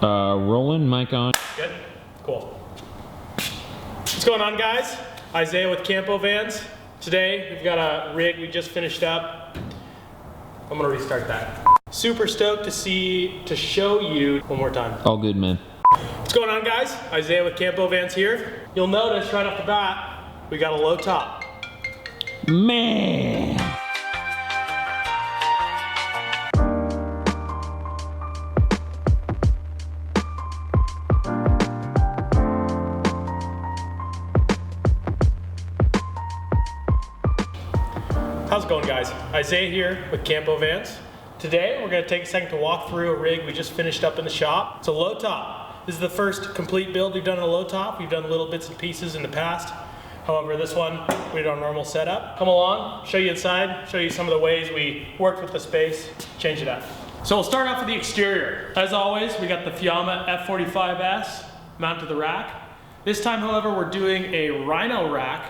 Rolling, mic on. Good? Cool. What's going on, guys? Isaiah with Campo Vans. Today, we've got a rig we just finished up. I'm gonna restart that. Super stoked to show you one more time. All good, man. What's going on, guys? Isaiah with Campo Vans here. You'll notice right off the bat, we got a low top. Man. How's it going, guys? Isaiah here with Campo Vans. Today, we're gonna take a second to walk through a rig we just finished up in the shop. It's a low top. This is the first complete build we've done in a low top. We've done little bits and pieces in the past. However, this one, we did our normal setup. Come along, show you inside, show you some of the ways we worked with the space, change it up. So we'll start off with the exterior. As always, we got the Fiamma F45S mounted to the rack. This time, however, we're doing a Rhino rack,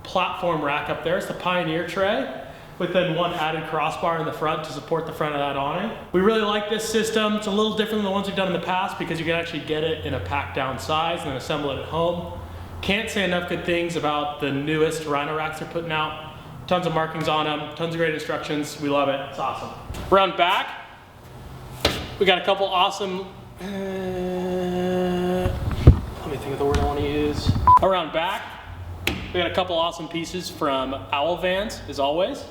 platform rack up there. It's the Pioneer tray, with then one added crossbar in the front to support the front of that awning. We really like this system. It's a little different than the ones we've done in the past because you can actually get it in a packed down size and then assemble it at home. Can't say enough good things about the newest Rhino racks they're putting out. Tons of markings on them, tons of great instructions. We love it, it's awesome. Around back, we got a couple awesome, let me think of the word I want to use. Around back, we got a couple awesome pieces from Owl Vans, as always.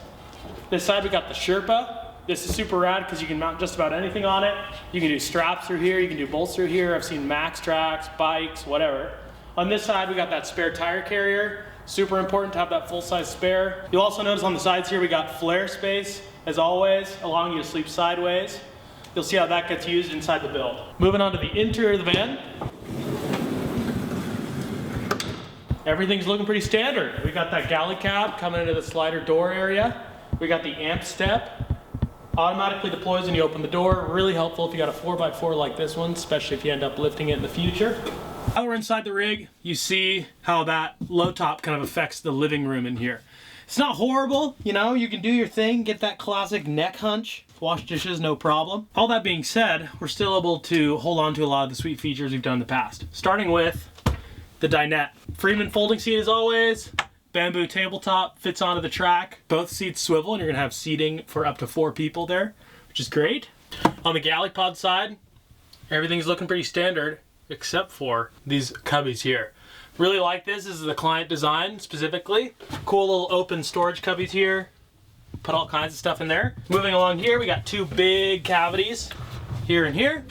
This side we got the Sherpa. This is super rad because you can mount just about anything on it. You can do straps through here, you can do bolts through here. I've seen Max tracks, bikes, whatever. On this side we got that spare tire carrier. Super important to have that full-size spare. You'll also notice on the sides here we got flare space, as always, allowing you to sleep sideways. You'll see how that gets used inside the build. Moving on to the interior of the van. Everything's looking pretty standard. We got that galley cab coming into the slider door area. We got the amp step. Automatically deploys when you open the door. Really helpful if you got a 4x4 like this one, especially if you end up lifting it in the future. Now we're inside the rig, you see how that low top kind of affects the living room in here. It's not horrible, you know, you can do your thing, get that classic neck hunch, wash dishes, no problem. All that being said, we're still able to hold on to a lot of the sweet features we've done in the past. Starting with the dinette. Freeman folding seat as always, bamboo tabletop, fits onto the track. Both seats swivel and you're gonna have seating for up to 4 people there, which is great. On the galley pod side, everything's looking pretty standard except for these cubbies here. Really like this. This is the client design specifically. Cool little open storage cubbies here. Put all kinds of stuff in there. Moving along here, we got 2 big cavities here and here.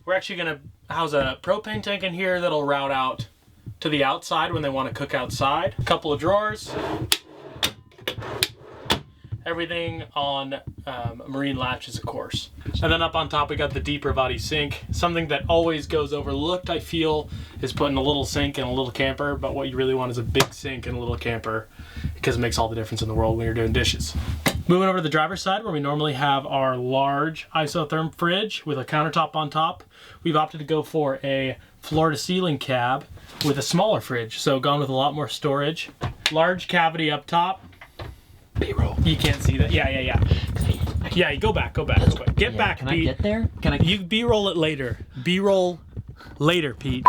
We're actually gonna house a propane tank in here that'll route out to the outside when they want to cook outside. A couple of drawers. Everything on marine latches, of course. And then up on top we got the deeper body sink. Something that always goes overlooked, I feel, is putting a little sink in a little camper, but what you really want is a big sink in a little camper because it makes all the difference in the world when you're doing dishes. Moving over to the driver's side where we normally have our large isotherm fridge with a countertop on top, we've opted to go for a floor-to-ceiling cab with a smaller fridge, so gone with a lot more storage. Large cavity up top. B-roll. You can't see that. Yeah. Yeah, go back real quick. Get back, Can Pete. I get there? Can I? You B-roll it later. B-roll later, Pete.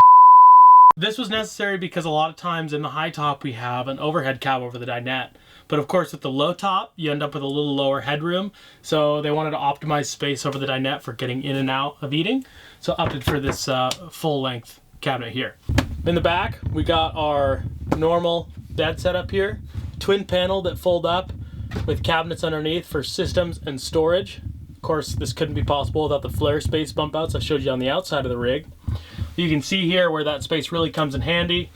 This was necessary because a lot of times in the high top we have an overhead cab over the dinette. But of course with the low top, you end up with a little lower headroom. So they wanted to optimize space over the dinette for getting in and out of eating. So opted for this full length cabinet here. In the back, we got our normal bed setup here. Twin panel that fold up with cabinets underneath for systems and storage. Of course, this couldn't be possible without the flare space bump outs I showed you on the outside of the rig. You can see here where that space really comes in handy.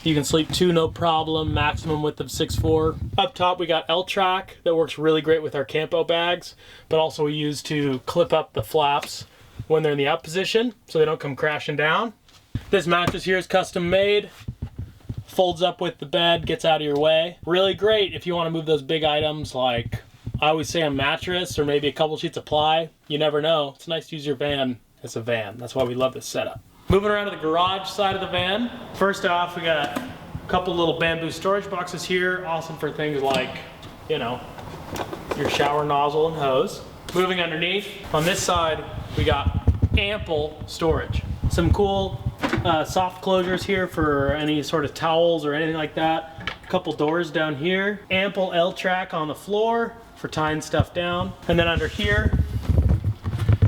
You can sleep 2 no problem, maximum width of 6'4". Up top we got L-Track that works really great with our Campo bags, but also we use to clip up the flaps when they're in the up position so they don't come crashing down. This mattress here is custom made. Folds up with the bed, gets out of your way. Really great if you want to move those big items like, I always say, a mattress or maybe a couple sheets of ply. You never know. It's nice to use your van as a van. That's why we love this setup. Moving around to the garage side of the van. First off, we got a couple little bamboo storage boxes here. Awesome for things like, you know, your shower nozzle and hose. Moving underneath, on this side, we got ample storage. Some cool soft closures here for any sort of towels or anything like that. A couple doors down here. Ample L-track on the floor for tying stuff down. And then under here,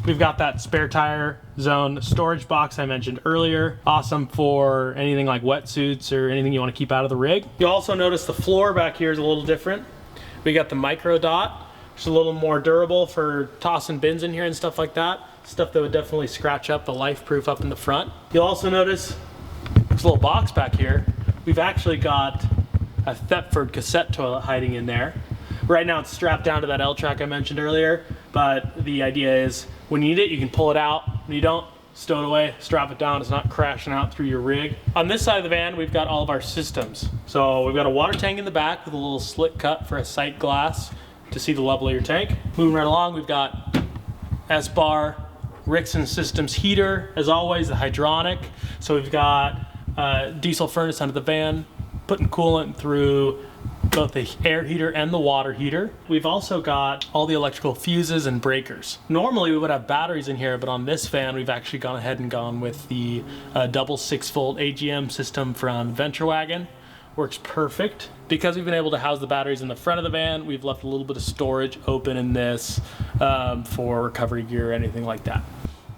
we've got that spare tire zone storage box I mentioned earlier. Awesome for anything like wetsuits or anything you want to keep out of the rig. You'll also notice the floor back here is a little different. We got the micro dot, which is a little more durable for tossing bins in here and stuff like that. Stuff that would definitely scratch up the life proof up in the front. You'll also notice this little box back here. We've actually got a Thetford cassette toilet hiding in there. Right now it's strapped down to that L-track I mentioned earlier, but the idea is when you need it, you can pull it out. When you don't, stow it away, strap it down. It's not crashing out through your rig. On this side of the van, we've got all of our systems. So we've got a water tank in the back with a little slit cut for a sight glass to see the level of your tank. Moving right along, we've got S-bar, Rixson Systems heater, as always, the hydronic. So we've got a diesel furnace under the van, putting coolant through both the air heater and the water heater. We've also got all the electrical fuses and breakers. Normally we would have batteries in here, but on this van we've actually gone ahead and gone with the double 6-volt AGM system from Venturewagon. Works perfect. Because we've been able to house the batteries in the front of the van, we've left a little bit of storage open in this for recovery gear or anything like that.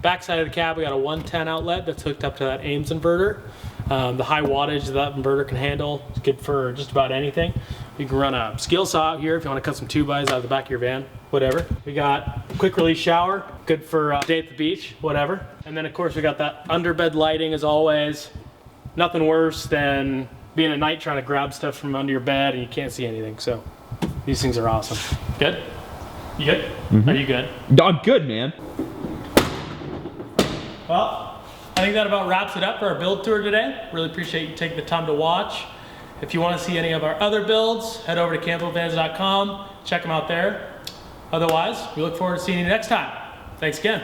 Back side of the cab, we got a 110 outlet that's hooked up to that Ames inverter. The high wattage that inverter can handle is good for just about anything. You can run a skill saw out here if you want to cut some 2x out of the back of your van, whatever. We got a quick release shower, good for a day at the beach, whatever. And then of course we got that underbed lighting as always. Nothing worse than being at night trying to grab stuff from under your bed and you can't see anything. So these things are awesome. Good? You good? Mm-hmm. Are you good? I'm good, man. Well, I think that about wraps it up for our build tour today. Really appreciate you taking the time to watch. If you want to see any of our other builds, head over to campovans.com. Check them out there. Otherwise, we look forward to seeing you next time. Thanks again.